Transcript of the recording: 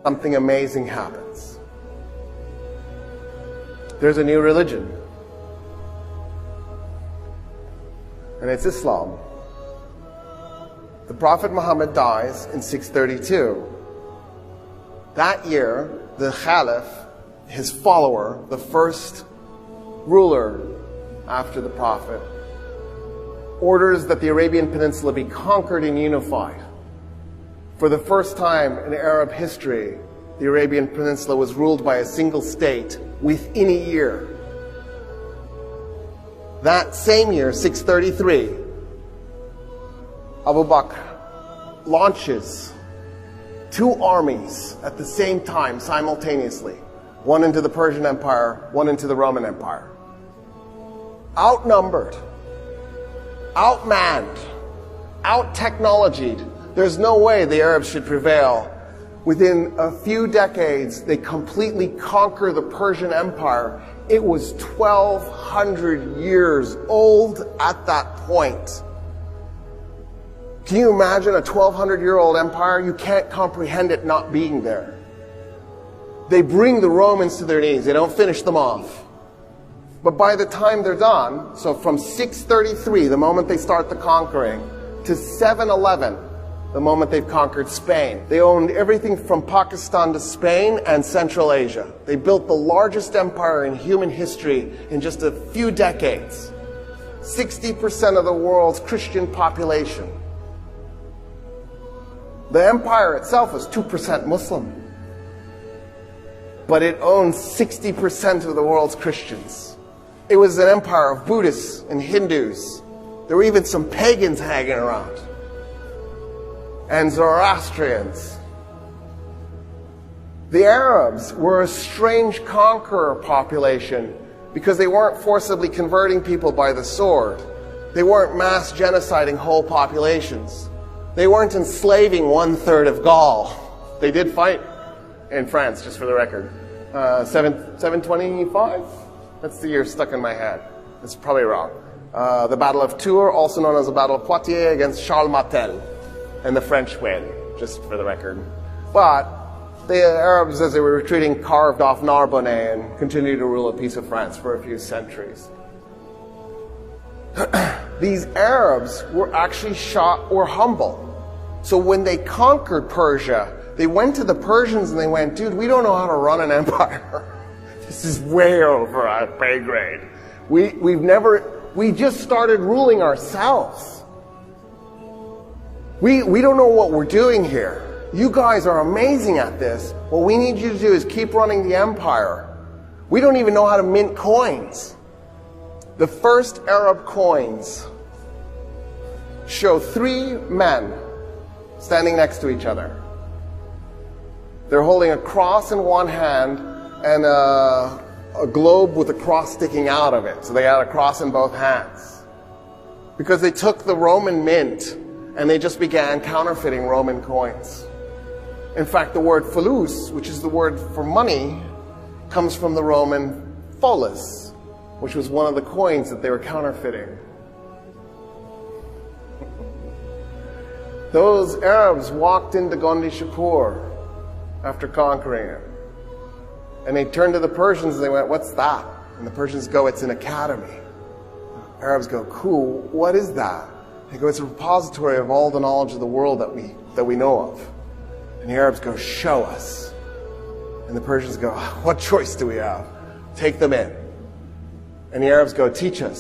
something amazing happens. There's a new religion. And it's Islam. The Prophet Muhammad dies in 632. That year, the Khalif, his follower, the first ruler after the Prophet, orders that the Arabian Peninsula be conquered and unified. For the first time in Arab history, the Arabian Peninsula was ruled by a single state within a year. That same year, 633, Abu Bakr launches 2 armies at the same time, simultaneously. One into the Persian Empire, one into the Roman Empire. Outnumbered, outmanned, out-technologied. There's no way the Arabs should prevail. Within a few decades, they completely conquer the Persian Empire. It was 1,200 years old at that point. Can you imagine a 1,200-year-old empire? You can't comprehend it not being there. They bring the Romans to their knees. They don't finish them off. But by the time they're done, so from 633, the moment they start the conquering, to 711, the moment they've conquered Spain. They owned everything from Pakistan to Spain and Central Asia. They built the largest empire in human history in just a few decades. 60% of the world's Christian population. The empire itself was 2% Muslim. But it owned 60% of the world's Christians. It was an empire of Buddhists and Hindus. There were even some pagans hanging around. And Zoroastrians. The Arabs were a strange conqueror population because they weren't forcibly converting people by the sword. They weren't mass genociding whole populations. They weren't enslaving 1/3 of Gaul. They did fight in France, just for the record. 725? That's the year stuck in my head. It's probably wrong. The Battle of Tours, also known as the Battle of Poitiers, against Charles Martel. And the French win, just for the record. But the Arabs, as they were retreating, carved off Narbonne and continued to rule a piece of France for a few centuries. These Arabs were actually were humble. So when they conquered Persia, they went to the Persians and they went, dude, we don't know how to run an empire. This is way over our pay grade. We just started ruling ourselves. We don't know what we're doing here. You guys are amazing at this. What we need you to do is keep running the empire. We don't even know how to mint coins. The first Arab coins show 3 men standing next to each other. They're holding a cross in one hand and a globe with a cross sticking out of it. So they had a cross in both hands. Because they took the Roman mint and they just began counterfeiting Roman coins. In fact, the word fulus, which is the word for money, comes from the Roman folus, which was one of the coins that they were counterfeiting. Those Arabs walked into Gandhi Shakur after conquering it. And they turned to the Persians and they went, what's that? And the Persians go, it's an academy. Arabs go, cool, what is that? They go, it's a repository of all the knowledge of the world that we know of. And the Arabs go, show us. And the Persians go, what choice do we have? Take them in. And the Arabs go, teach us.